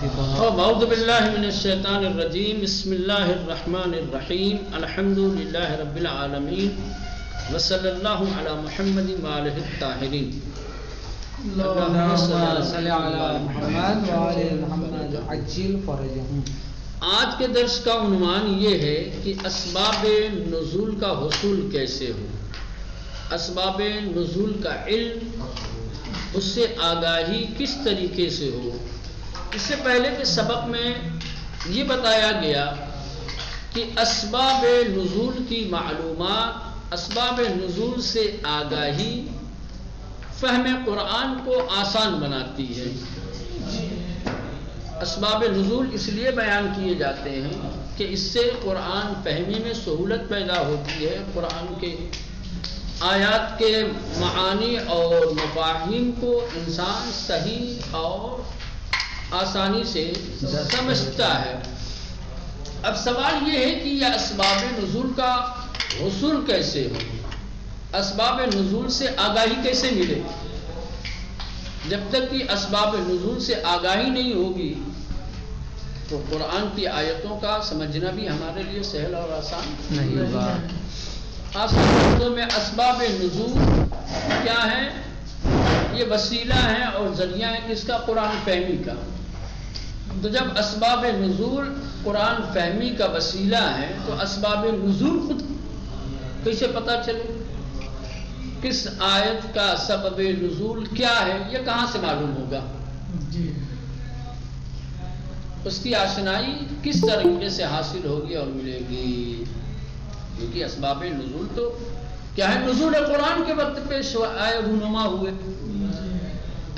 اعوذ باللہ من الشیطان الرجیم بسم اللہ الرحمن الرحیم الحمد للہ رب العالمین وصلی اللہ علی محمد وآلہ الطاہرین اللہم صلی علی محمد وآلہ محمد عجل فرجہم۔ آج کے درس کا عنوان یہ ہے کہ اسباب نزول کا حصول کیسے ہو، اسباب نزول کا علم، اس سے آگاہی کس طریقے سے ہو۔ اس سے پہلے کے سبق میں یہ بتایا گیا کہ اسباب نزول کی معلومات، اسباب نزول سے آگاہی فہم قرآن کو آسان بناتی ہے۔ اسباب نزول اس لیے بیان کیے جاتے ہیں کہ اس سے قرآن فہمی میں سہولت پیدا ہوتی ہے، قرآن کے آیات کے معانی اور مفاہیم کو انسان صحیح اور آسانی سے سمجھتا ہے۔ اب سوال یہ ہے کہ یہ اسباب نزول کا حصول کیسے ہو، اسباب نزول سے آگاہی کیسے ملے۔ جب تک کہ اسباب نزول سے آگاہی نہیں ہوگی تو قرآن کی آیتوں کا سمجھنا بھی ہمارے لیے سہل اور آسان نہیں ہوگا۔ آسان لفظوں میں اسباب نزول کیا ہے؟ یہ وسیلہ ہے اور ذریعہ ہے کس کا؟ قرآن فہمی کا۔ تو جب اسباب نزول قرآن فہمی کا وسیلہ ہے تو اسباب نزول خود کیسے پتہ چلے؟ کس آیت کا سبب نزول کیا ہے، یہ کہاں سے معلوم ہوگا؟ اس کی آشنائی کس طریقے سے حاصل ہوگی اور ملے گی؟ کیونکہ اسباب نزول تو کیا ہے؟ نزول قرآن کے وقت پیش آئے، رونما ہوئے۔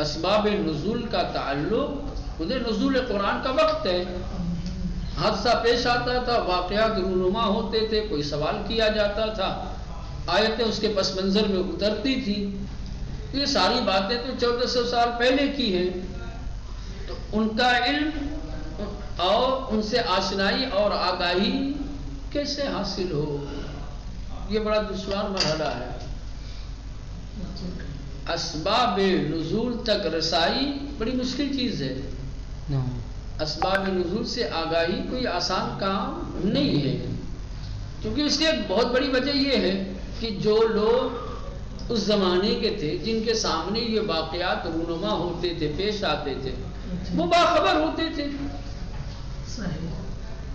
اسباب نزول کا تعلق خود نزول قرآن کا وقت ہے۔ حادثہ پیش آتا تھا، واقعات رونما ہوتے تھے، کوئی سوال کیا جاتا تھا، آیتیں اس کے پس منظر میں اترتی تھی۔ یہ ساری باتیں تو 1400 سال پہلے کی ہیں، تو ان کا علم اور ان سے آشنائی اور آگاہی کیسے حاصل ہو، یہ بڑا دشوار مرحلہ ہے۔ اسباب نزول تک رسائی بڑی مشکل چیز ہے۔ اسباب نزول سے آگاہی کوئی آسان کام نہیں ہے، کیونکہ اس کی ایک بہت بڑی وجہ یہ ہے کہ جو لوگ اس زمانے کے تھے، جن کے سامنے یہ واقعات رونما ہوتے تھے، پیش آتے تھے، وہ باخبر ہوتے تھے،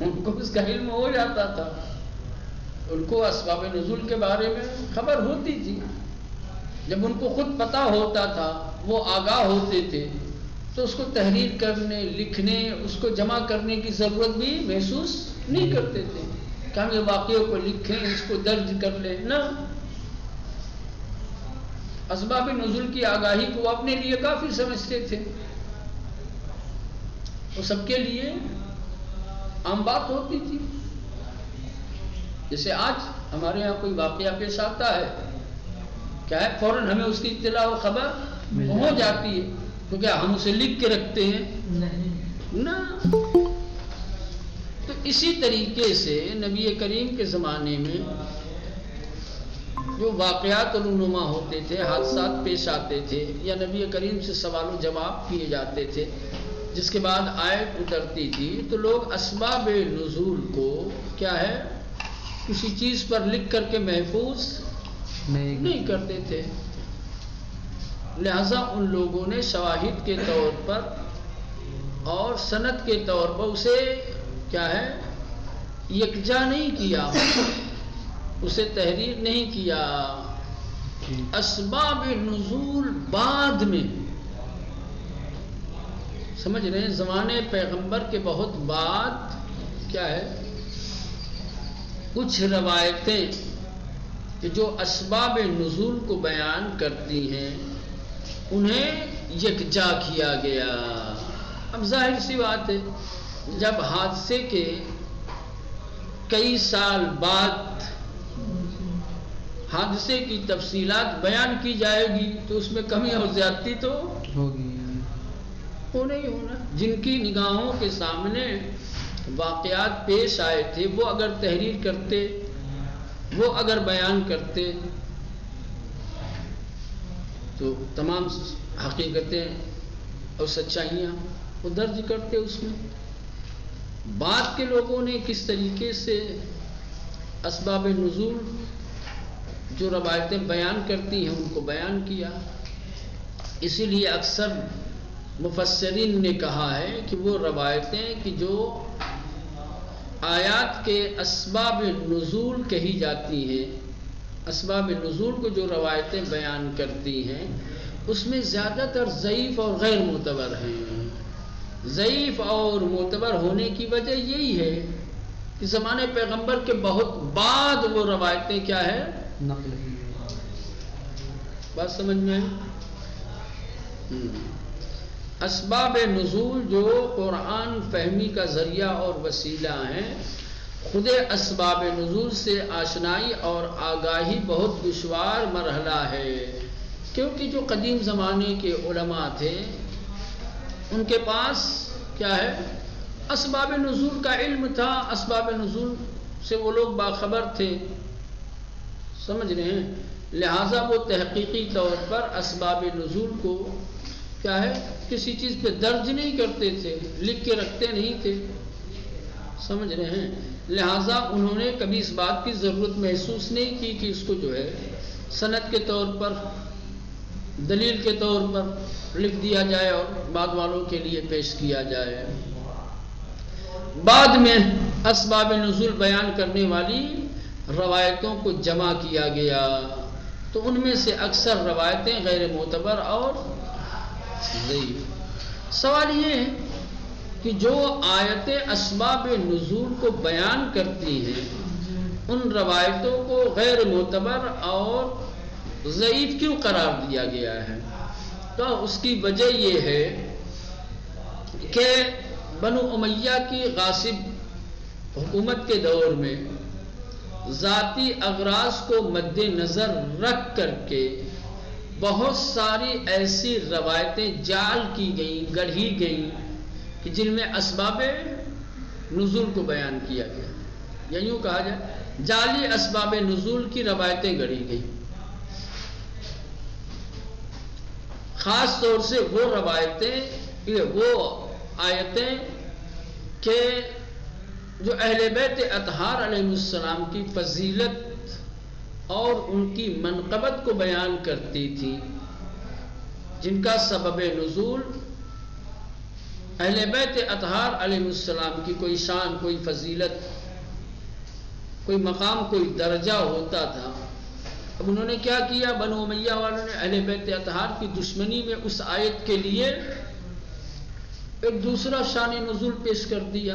ان کو اس کا علم ہو جاتا تھا، ان کو اسباب نزول کے بارے میں خبر ہوتی تھی۔ جب ان کو خود پتہ ہوتا تھا، وہ آگاہ ہوتے تھے، تو اس کو تحریر کرنے، لکھنے، اس کو جمع کرنے کی ضرورت بھی محسوس نہیں کرتے تھے کہ ہم یہ واقعوں کو لکھیں، اس کو درج کر لیں، نہ۔ اسباب نزول کی آگاہی کو وہ اپنے لیے کافی سمجھتے تھے، وہ سب کے لیے عام بات ہوتی تھی۔ جیسے آج ہمارے ہاں کوئی واقعہ پیش آتا ہے، کیا ہے؟ فوراً ہمیں اس کی اطلاع و خبر ہو جاتی ہے، تو کیا ہم اسے لکھ کے رکھتے ہیں؟ نہ۔ تو اسی طریقے سے نبی کریم کے زمانے میں جو واقعات رونما ہوتے تھے، حادثات پیش آتے تھے، یا نبی کریم سے سوال و جواب کیے جاتے تھے، جس کے بعد آیت اترتی تھی، تو لوگ اسباب نزول کو کیا ہے؟ کسی چیز پر لکھ کر کے محفوظ نہیں کرتے تھے، لہذا ان لوگوں نے شواہد کے طور پر اور سند کے طور پر اسے کیا ہے؟ یکجا نہیں کیا، اسے تحریر نہیں کیا۔ اسباب نزول بعد میں، سمجھ رہے ہیں، زمانے پیغمبر کے بہت بعد کیا ہے؟ کچھ روایتیں کہ جو اسباب نزول کو بیان کرتی ہیں، انہیں یکجا کیا گیا۔ اب ظاہر سی بات ہے، جب حادثے کے کئی سال بعد حادثے کی تفصیلات بیان کی جائے گی تو اس میں کمی اور زیادتی تو ہوگی، ہونا ہی ہونا۔ جن کی نگاہوں کے سامنے واقعات پیش آئے تھے، وہ اگر تحریر کرتے، وہ اگر بیان کرتے، تو تمام حقیقتیں اور سچائیاں وہ درج کرتے اس میں. بعد کے لوگوں نے کس طریقے سے اسباب نزول جو روایتیں بیان کرتی ہیں ان کو بیان کیا. اسی لیے اکثر مفسرین نے کہا ہے کہ وہ روایتیں کہ جو آیات کے اسباب نزول کہی جاتی ہیں، اسباب نزول کو جو روایتیں بیان کرتی ہیں اس میں زیادہ تر ضعیف اور غیر معتبر ہیں. ضعیف اور معتبر ہونے کی وجہ یہی ہے کہ زمانے پیغمبر کے بہت بعد وہ روایتیں کیا ہے نقل کی. بات سمجھ میں؟ اسباب نزول جو قرآن فہمی کا ذریعہ اور وسیلہ ہیں، خود اسباب نزول سے آشنائی اور آگاہی بہت دشوار مرحلہ ہے، کیونکہ جو قدیم زمانے کے علماء تھے ان کے پاس کیا ہے اسباب نزول کا علم تھا، اسباب نزول سے وہ لوگ باخبر تھے. سمجھ رہے ہیں؟ لہذا وہ تحقیقی طور پر اسباب نزول کو کیا ہے کسی چیز پہ درج نہیں کرتے تھے، لکھ کے رکھتے نہیں تھے. سمجھ رہے ہیں؟ لہذا انہوں نے کبھی اس بات کی ضرورت محسوس نہیں کی کہ اس کو جو ہے سند کے طور پر، دلیل کے طور پر لکھ دیا جائے اور بعد والوں کے لیے پیش کیا جائے. بعد میں اسباب نزول بیان کرنے والی روایتوں کو جمع کیا گیا تو ان میں سے اکثر روایتیں غیر معتبر اور ضعیف. سوال یہ ہے کہ جو آیتیں اسباب نزول کو بیان کرتی ہیں ان روایتوں کو غیر معتبر اور ضعیف کیوں قرار دیا گیا ہے؟ تو اس کی وجہ یہ ہے کہ بنو امیہ کی غاصب حکومت کے دور میں ذاتی اغراض کو مد نظر رکھ کر کے بہت ساری ایسی روایتیں جعل کی گئیں، گڑھی گئیں کہ جن میں اسباب نزول کو بیان کیا گیا، یا یوں کہا جائے جعلی اسباب نزول کی روایتیں گڑھی گئیں. خاص طور سے وہ روایتیں، وہ آیتیں کہ جو اہل بیت اطہار علیہ السلام کی فضیلت اور ان کی منقبت کو بیان کرتی تھی، جن کا سبب نزول اہل بیت اطہار علیہ السلام کی کوئی شان، کوئی فضیلت، کوئی مقام، کوئی درجہ ہوتا تھا. اب انہوں نے کیا کیا؟ بنو امیہ والوں نے اہل بیت اطہار کی دشمنی میں اس آیت کے لیے ایک دوسرا شان نزول پیش کر دیا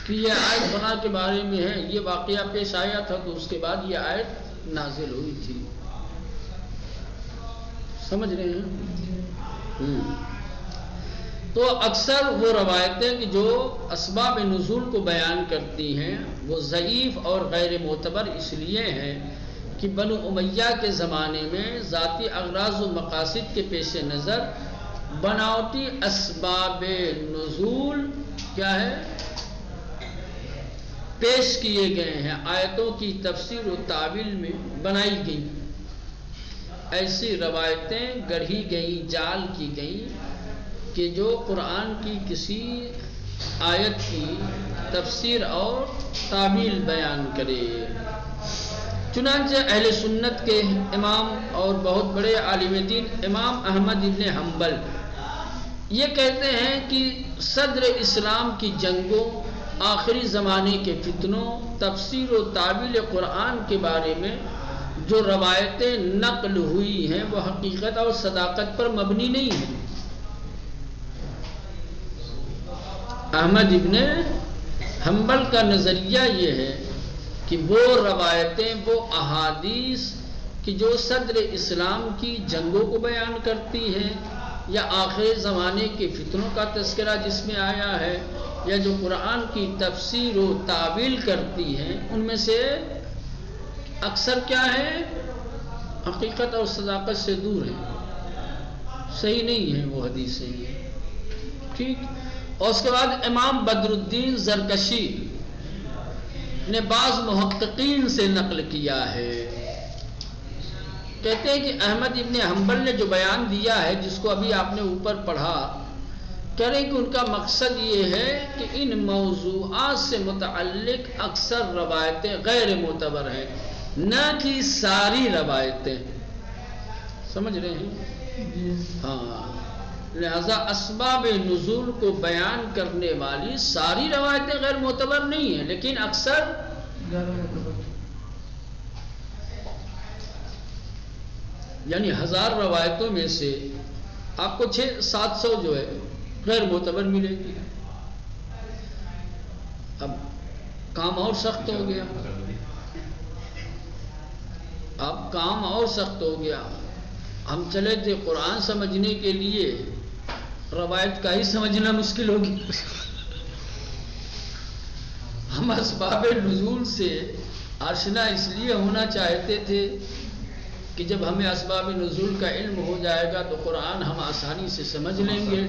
کہ یہ آیت بنا کے بارے میں ہے، یہ واقعہ پیش آیا تھا تو اس کے بعد یہ آیت نازل ہوئی تھی. سمجھ رہے ہیں؟ تو اکثر وہ روایتیں کہ جو اسباب نزول کو بیان کرتی ہیں وہ ضعیف اور غیر معتبر اس لیے ہیں کہ بنو امیہ کے زمانے میں ذاتی اغراض و مقاصد کے پیش نظر بناوٹی اسباب نزول کیا ہے پیش کیے گئے ہیں، آیتوں کی تفسیر و تعویل میں بنائی گئی. ایسی روایتیں گڑھی گئیں، جعل کی گئیں کہ جو قرآن کی کسی آیت کی تفسیر اور تعویل بیان کرے. چنانچہ اہل سنت کے امام اور بہت بڑے عالم دین امام احمد ابن حنبل یہ کہتے ہیں کہ صدر اسلام کی جنگوں، آخری زمانے کے فتنوں، تفسیر و تعویل قرآن کے بارے میں جو روایتیں نقل ہوئی ہیں وہ حقیقت اور صداقت پر مبنی نہیں ہیں. احمد ابن حنبل کا نظریہ یہ ہے کہ وہ روایتیں، وہ احادیث کہ جو صدر اسلام کی جنگوں کو بیان کرتی ہیں یا آخر زمانے کے فتنوں کا تذکرہ جس میں آیا ہے یا جو قرآن کی تفسیر و تعویل کرتی ہیں، ان میں سے اکثر کیا ہے حقیقت اور صداقت سے دور ہیں، صحیح نہیں ہیں وہ حدیثیں. ٹھیک. اور اس کے بعد امام بدر الدین زرکشی نے بعض محققین سے نقل کیا ہے، کہتے ہیں کہ احمد ابن حنبل نے جو بیان دیا ہے جس کو ابھی آپ نے اوپر پڑھا کہہ رہے ہیں کہ ان کا مقصد یہ ہے کہ ان موضوعات سے متعلق اکثر روایتیں غیر معتبر ہیں، نہ کہ ساری روایتیں. سمجھ رہے ہیں؟ ہاں، لہذا اسباب نزول کو بیان کرنے والی ساری روایتیں غیر معتبر نہیں ہیں، لیکن اکثر یعنی 1000 روایتوں میں سے آپ کو 600-700 جو ہے غیر معتبر ملے گی. اب کام اور سخت ہو گیا، اب کام اور سخت ہو گیا. ہم چلے تھے قرآن سمجھنے کے لیے، روایت کا ہی سمجھنا مشکل ہوگی. ہم اسباب نزول سے آشنا اس لیے ہونا چاہتے تھے کہ جب ہمیں اسباب نزول کا علم ہو جائے گا تو قرآن ہم آسانی سے سمجھ لیں گے.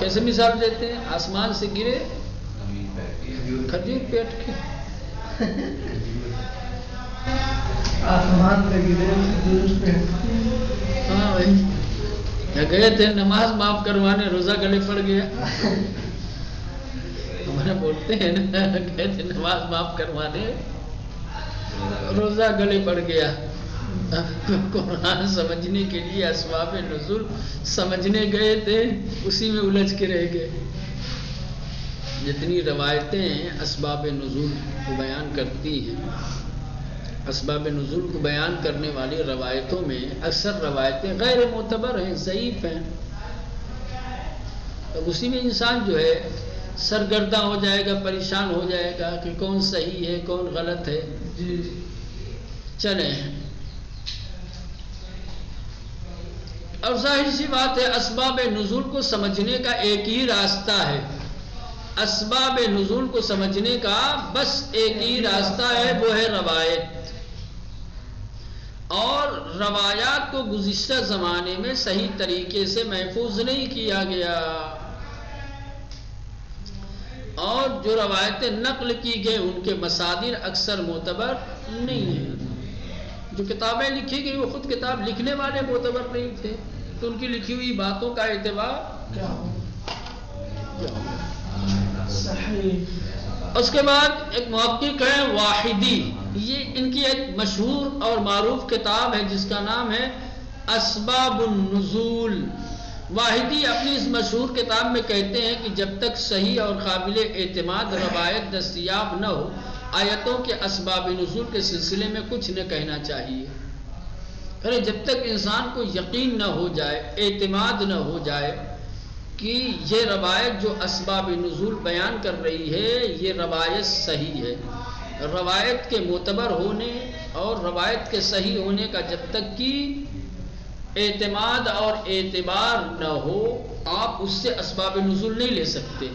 کیسے مثال دیتے ہیں؟ آسمان سے گرے کھجور پیٹ کے، آسمان سے گرے کھجور پیٹ. ہاں بھائی، گئے تھے نماز معاف کروانے، روزہ گلے پڑ گیا. ہمارے بولتے ہیں نا، گئے تھے نماز معاف کروانے، روزہ گلے پڑ گیا. قرآن سمجھنے کے لیے اسباب نزول سمجھنے گئے تھے، اسی میں الجھ کے رہ گئے. جتنی روایتیں اسباب نزول کو بیان کرتی ہیں، اسباب نزول کو بیان کرنے والی روایتوں میں اکثر روایتیں غیر معتبر ہیں، ضعیف ہیں. تو اسی میں انسان جو ہے سرگردہ ہو جائے گا، پریشان ہو جائے گا کہ کون صحیح ہے کون غلط ہے. چلیں، اور ظاہر سی بات ہے اسباب نزول کو سمجھنے کا ایک ہی راستہ ہے. اسباب نزول کو سمجھنے کا بس ایک ہی راستہ ہے، وہ ہے روایت. اور روایات کو گزشتہ زمانے میں صحیح طریقے سے محفوظ نہیں کیا گیا، اور جو روایتیں نقل کی گئی ان کے مصادر اکثر معتبر نہیں ہیں. جو کتابیں لکھی گئی وہ خود کتاب لکھنے والے معتبر نہیں تھے، تو ان کی لکھی ہوئی باتوں کا اعتبار کیا ہو. اس کے بعد ایک محقق ہے واحدی، یہ ان کی ایک مشہور اور معروف کتاب ہے جس کا نام ہے اسباب النزول. واحدی اپنی اس مشہور کتاب میں کہتے ہیں کہ جب تک صحیح اور قابل اعتماد روایت دستیاب نہ ہو، آیتوں کے اسباب نزول کے سلسلے میں کچھ نہ کہنا چاہیے. ارے جب تک انسان کو یقین نہ ہو جائے، اعتماد نہ ہو جائے کہ یہ روایت جو اسباب نزول بیان کر رہی ہے یہ روایت صحیح ہے، روایت کے معتبر ہونے اور روایت کے صحیح ہونے کا جب تک کہ اعتماد اور اعتبار نہ ہو، آپ اس سے اسباب نزول نہیں لے سکتے.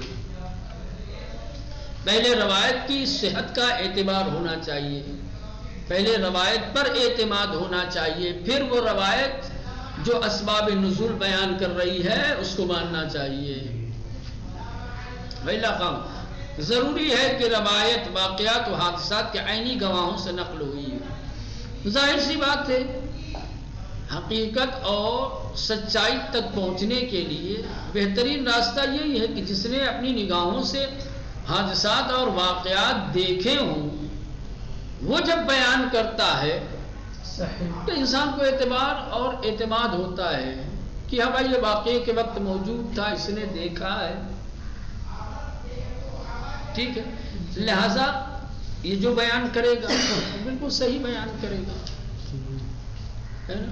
پہلے روایت کی صحت کا اعتبار ہونا چاہیے، پہلے روایت پر اعتماد ہونا چاہیے، پھر وہ روایت جو اسباب نزول بیان کر رہی ہے اس کو ماننا چاہیے. ویلا کام ضروری ہے کہ روایت واقعات و حادثات کے عینی گواہوں سے نقل ہوئی ہے. ظاہر سی بات ہے حقیقت اور سچائی تک پہنچنے کے لیے بہترین راستہ یہی ہے کہ جس نے اپنی نگاہوں سے حادثات اور واقعات دیکھے ہوں وہ جب بیان کرتا ہے تو انسان کو اعتبار اور اعتماد ہوتا ہے کہ ہاں بھائی یہ واقعے کے وقت موجود تھا، اس نے دیکھا ہے. ٹھیک ہے، لہذا یہ جو بیان کرے گا بالکل صحیح بیان کرے گا. ہے نا؟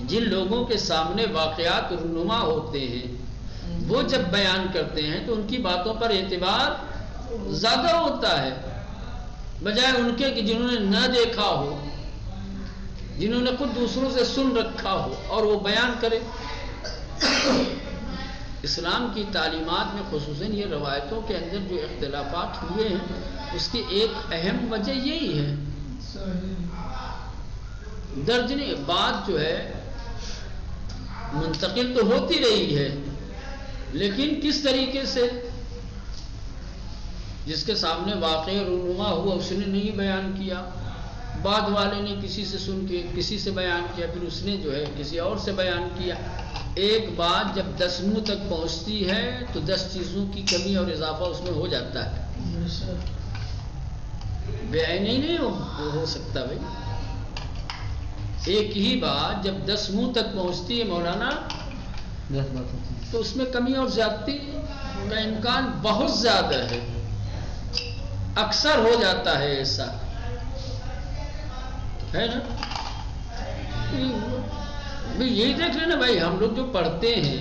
جن لوگوں کے سامنے واقعات رونما ہوتے ہیں وہ جب بیان کرتے ہیں تو ان کی باتوں پر اعتبار زیادہ ہوتا ہے بجائے ان کے کہ جنہوں نے نہ دیکھا ہو، جنہوں نے خود دوسروں سے سن رکھا ہو اور وہ بیان کرے. اسلام کی تعلیمات میں خصوصاً یہ روایتوں کے اندر جو اختلافات ہوئے ہیں اس کی ایک اہم وجہ یہی ہے. درجنے بات جو ہے منتقل تو ہوتی رہی ہے لیکن کس طریقے سے؟ جس کے سامنے واقعہ رونما ہوا اس نے نہیں بیان کیا، بعد والے نے کسی سے سن کے کسی سے بیان کیا، پھر اس نے جو ہے کسی اور سے بیان کیا. ایک بات جب 10 منہ تک پہنچتی ہے تو 10 چیزوں کی کمی اور اضافہ اس میں ہو جاتا ہے. بے عینی نہیں ہو سکتا بھائی. ایک ہی بات جب 10 منہ تک پہنچتی ہے مولانا تو اس میں کمی اور زیادتی کا امکان بہت زیادہ ہے. اکثر ہو جاتا ہے ایسا ہے نا. یہی دیکھ لینا بھائی، ہم لوگ جو پڑھتے ہیں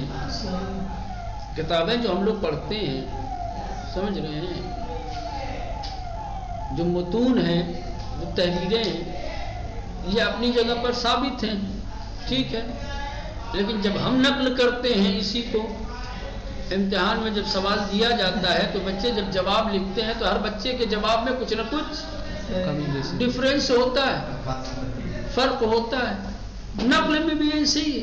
کتابیں جو ہم لوگ پڑھتے ہیں، سمجھ رہے ہیں، جو متون ہیں، جو تحریریں ہیں، یہ اپنی جگہ پر ثابت ہیں، ٹھیک ہے. لیکن جب ہم نقل کرتے ہیں اسی کو، امتحان میں جب سوال دیا جاتا ہے تو بچے جب جواب لکھتے ہیں تو ہر بچے کے جواب میں کچھ نہ کچھ ڈفرینس ہوتا ہے، فرق ہوتا ہے. نقل میں بھی ایسے ہی ہے.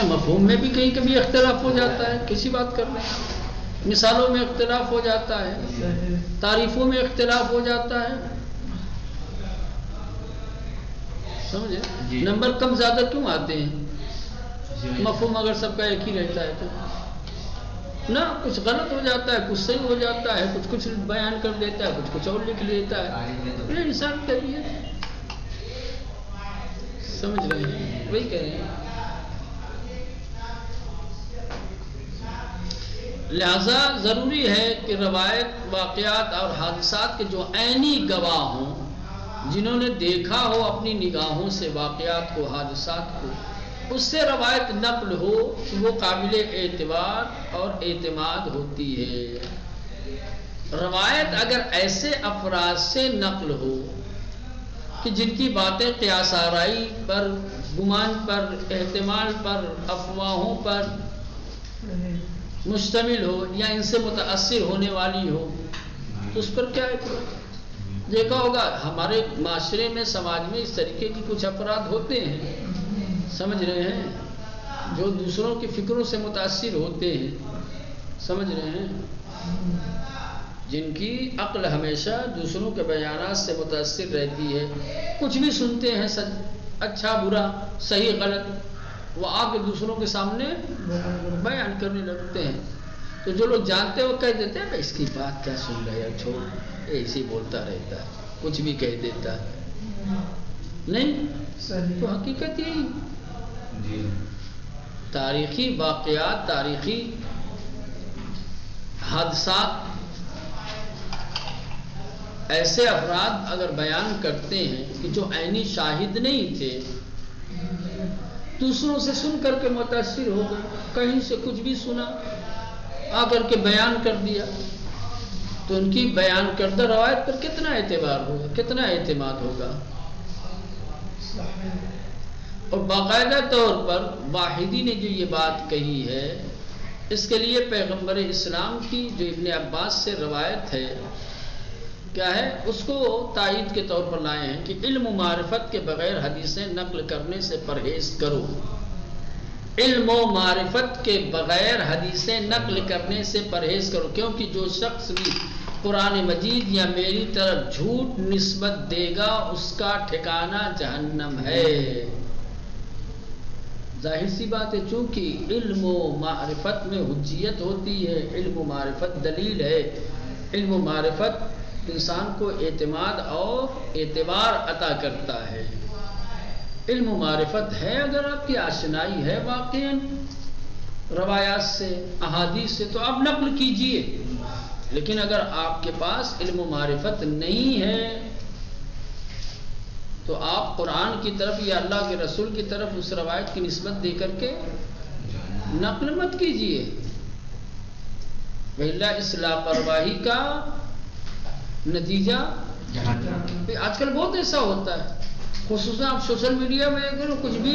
مفہوم میں بھی کہیں کبھی اختلاف ہو جاتا ہے، کسی بات کر رہے ہیں. مثالوں میں اختلاف ہو جاتا ہے، تعریفوں میں اختلاف ہو جاتا ہے. سمجھے؟ نمبر کم زیادہ کیوں آتے ہیں؟ مفہوم اگر سب کا ایک ہی رہتا ہے تو نہ کچھ غلط ہو جاتا ہے، کچھ صحیح ہو جاتا ہے، کچھ بیان کر دیتا ہے، کچھ اور لکھ لیتا ہے. یہ انسان طبیعت، سمجھ رہے ہیں؟ وہی کہہ رہے ہیں. لہذا ضروری ہے کہ روایت، واقعات اور حادثات کے جو عینی گواہ ہوں، جنہوں نے دیکھا ہو اپنی نگاہوں سے واقعات کو، حادثات کو، اس سے روایت نقل ہو کہ وہ قابل اعتبار اور اعتماد ہوتی ہے. روایت اگر ایسے افراد سے نقل ہو کہ جن کی باتیں قیاس آرائی پر، گمان پر، احتمال پر، افواہوں پر مشتمل ہو یا ان سے متاثر ہونے والی ہو، تو اس پر کیا اعتبار؟ دیکھا ہوگا ہمارے معاشرے میں، سماج میں اس طریقے کی کچھ افراد ہوتے ہیں، سمجھ رہے ہیں، جو دوسروں کی فکروں سے متاثر ہوتے ہیں، سمجھ رہے ہیں، جن کی عقل ہمیشہ دوسروں کے بیانات سے متاثر رہتی ہے. کچھ بھی سنتے ہیں، اچھا برا، صحیح غلط، وہ آ کے دوسروں کے سامنے بیان کرنے لگتے ہیں. تو جو لوگ جانتے ہیں وہ کہہ دیتے ہیں اس کی بات کیا سن رہے ہیں، چھوڑ، ایسے ہی بولتا رہتا ہے، کچھ بھی کہہ دیتا ہے. نہیں تو حقیقت یہی، تاریخی واقعات، تاریخی حادثات ایسے افراد اگر بیان کرتے ہیں کہ جو عینی شاہد نہیں تھے، دوسروں سے سن کر کے متاثر ہو گئے، کہیں سے کچھ بھی سنا آ کر کے بیان کر دیا، تو ان کی بیان کردہ روایت پر کتنا اعتبار ہوگا، کتنا اعتماد ہوگا. اور باقاعدہ طور پر واحدی نے جو یہ بات کہی ہے، اس کے لیے پیغمبر اسلام کی جو ابن عباس سے روایت ہے، کیا ہے، اس کو تائید کے طور پر لائے ہیں کہ علم و معرفت کے بغیر حدیثیں نقل کرنے سے پرہیز کرو. علم و معرفت کے بغیر حدیثیں نقل کرنے سے پرہیز کرو، کیونکہ جو شخص بھی قرآن مجید یا میری طرف جھوٹ نسبت دے گا اس کا ٹھکانہ جہنم ہے. ظاہر سی بات ہے، چونکہ علم و معرفت میں حجیت ہوتی ہے، علم و معرفت دلیل ہے، علم و معرفت انسان کو اعتماد اور اعتبار عطا کرتا ہے. علم و معرفت ہے، اگر آپ کی آشنائی ہے واقعاً روایات سے، احادیث سے، تو آپ نقل کیجئے. لیکن اگر آپ کے پاس علم و معرفت نہیں ہے تو آپ قرآن کی طرف یا اللہ کے رسول کی طرف اس روایت کی نسبت دے کر کے نقل مت کیجئے. وَإِلَّا اس لاپرواہی کا نتیجہ آج کل بہت ایسا ہوتا ہے، خصوصاً آپ سوشل میڈیا میں اگر کچھ بھی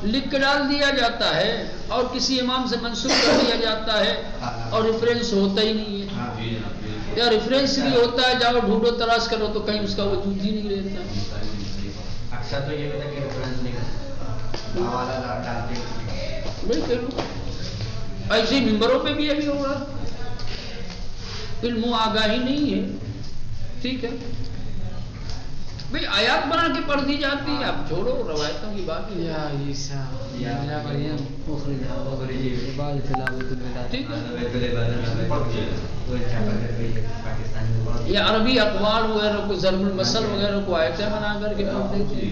لکھ کے ڈال دیا جاتا ہے اور کسی امام سے منسوب کر دیا جاتا ہے اور ریفرنس ہوتا ہی نہیں ہے، یا ریفرنس بھی ہوتا ہے جاؤ ڈھونڈو تلاش کرو تو کہیں اس کا وجود ہی نہیں رہتا. اکثر تو یہ ہوتا ہے کہ ریفرنس نہیں کرتے، ایسے ممبروں پہ بھی ابھی ہوگا. علم و آگاہی نہیں ہے. ٹھیک ہے بھئی آیات بنا کے پڑھ دی جاتی ہے. اب چھوڑو روایتوں کی بات. یا عیسیٰ یا مریم ٹھیک ہے یہ عربی اقوال وغیرہ کو ضرب المثل وغیرہ کو آیتیں بنا کر کے پڑھ دیتے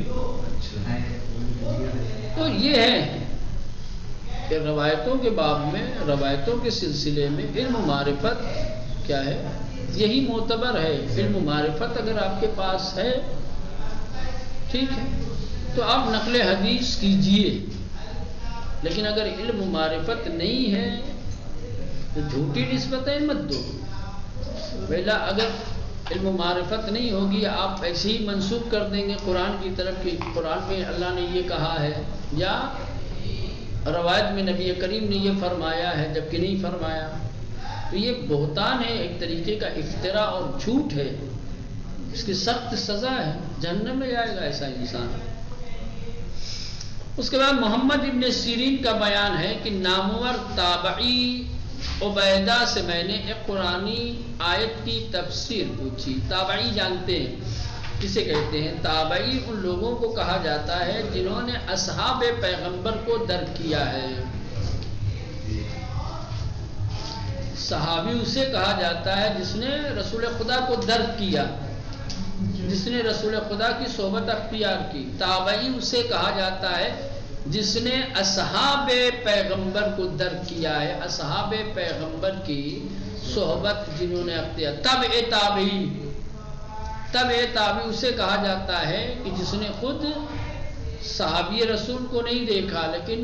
ہیں. تو یہ ہے کہ روایتوں کے باب میں، روایتوں کے سلسلے میں علم و معرفت کیا ہے، یہی معتبر ہے. علم و معرفت اگر آپ کے پاس ہے ٹھیک ہے تو آپ نقل حدیث کیجئے، لیکن اگر علم و معرفت نہیں ہے تو جھوٹی نسبتیں مت دو. پہلا اگر علم و معرفت نہیں ہوگی آپ ایسے ہی منسوخ کر دیں گے قرآن کی طرف کہ قرآن میں اللہ نے یہ کہا ہے یا روایت میں نبی کریم نے یہ فرمایا ہے جبکہ نہیں فرمایا، تو یہ بہتان ہے، ایک طریقے کا افتراء اور جھوٹ ہے. اس کی سخت سزا ہے، جہنم میں جائے گا ایسا انسان. اس کے بعد محمد ابن سیرین کا بیان ہے کہ نامور تابعی عبیدہ سے میں نے ایک قرآنی آیت کی تفسیر پوچھی. تابعی جانتے ہیں کسے کہتے ہیں؟ تابعی ان لوگوں کو کہا جاتا ہے جنہوں نے اصحاب پیغمبر کو درک کیا ہے. صحابی اسے کہا جاتا ہے جس نے رسول خدا کو درک کیا، جس نے رسول خدا کی صحبت اختیار کی. تابعی اسے کہا جاتا ہے جس نے اصحاب پیغمبر کو درک کیا ہے، اصحاب پیغمبر کی صحبت جنہوں نے اختیار. تبع تابعی اسے کہا جاتا ہے کہ جس نے خود صحابی رسول کو نہیں دیکھا لیکن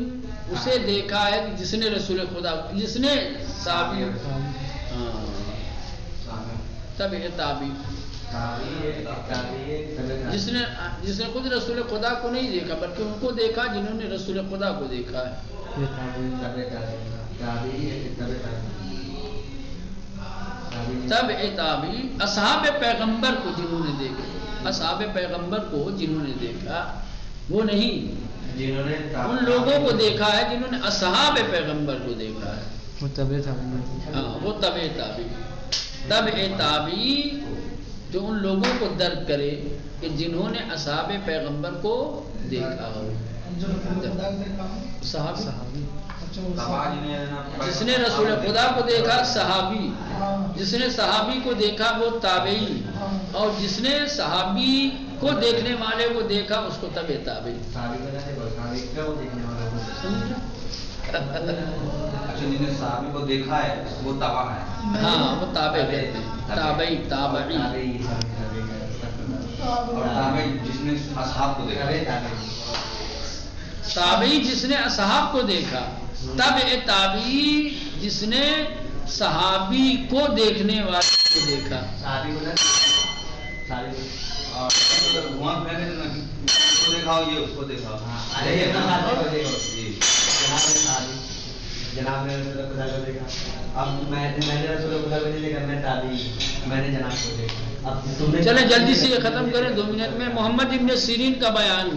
اسے دیکھا ہے کہ جس نے رسول خدا، جس نے صحابی تبع تابعی جس نے خود رسول خدا کو نہیں دیکھا بلکہ ان کو دیکھا جنہوں نے رسول خدا کو دیکھا ہے. تبع تابعی اصحاب پیغمبر کو جنہوں نے دیکھا، اصحاب پیغمبر کو جنہوں نے دیکھا وہ نہیں، ان لوگوں کو دیکھا ہے جنہوں نے اصحاب پیغمبر کو دیکھا ہے. وہ تبع تابعی. ہاں وہ تبع تابعی. تبع تابعی جو ان لوگوں کو درک کرے کہ جنہوں نے اصحاب پیغمبر کو دیکھا ہو. صحابی جس نے رسول خدا کو دیکھا صحابی، جس نے صحابی کو دیکھا وہ تابعی، اور جس نے صحابی کو دیکھنے والے کو دیکھا اس کو تبع تابعی. جس نے صحابی کو دیکھا ہے وہ تابع ہے. ہاں وہ تابع کہتے ہیں، تابعی تابعی. اور تابعی جس نے اصحاب کو دیکھا، تابعی جس نے اصحاب کو دیکھا. تبع تابعی جس نے صحابی کو دیکھنے والے کو دیکھا. وہاں میں نے اس کو دیکھا ہو، یہ اس کو دیکھا ہو. جناب نے رسول خدا کو دیکھا. اب میں نے رسول خدا کو نہیں دیکھا، میں تابعی، میں نے جناب کو دیکھا. اب تم نے چلیں جلدی سے یہ ختم کریں 2 منٹ میں. محمد ابن سیرین کا بیان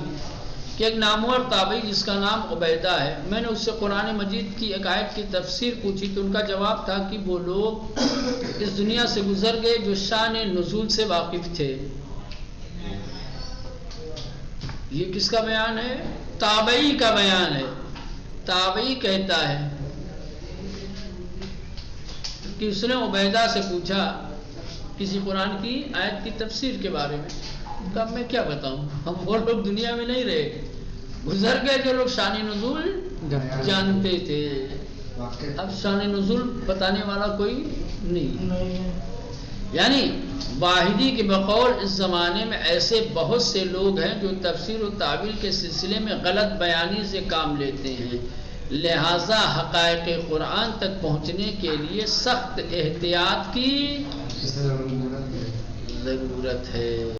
کہ ایک نامور تابعی جس کا نام عبیدہ ہے، میں نے اس سے قرآن مجید کی ایک آیت کی تفسیر پوچھی تو ان کا جواب تھا کہ وہ لوگ اس دنیا سے گزر گئے جو شان نزول سے واقف تھے. یہ کس کا بیان ہے؟ تابعی کا بیان ہے. تابعی کہتا ہے کہ اس نے عبیدہ سے پوچھا کسی قرآن کی آیت کی تفسیر کے بارے میں. اب میں کیا بتاؤں، ہم وہ لوگ دنیا میں نہیں رہے، گزر گئے جو لوگ شان نزول جانتے تھے. اب شان نزول بتانے والا کوئی نہیں. یعنی واحدی کے بقول اس زمانے میں ایسے بہت سے لوگ ہیں جو تفسیر و تعویل کے سلسلے میں غلط بیانی سے کام لیتے ہیں. لہذا حقائق قرآن تک پہنچنے کے لیے سخت احتیاط کی ضرورت ہے.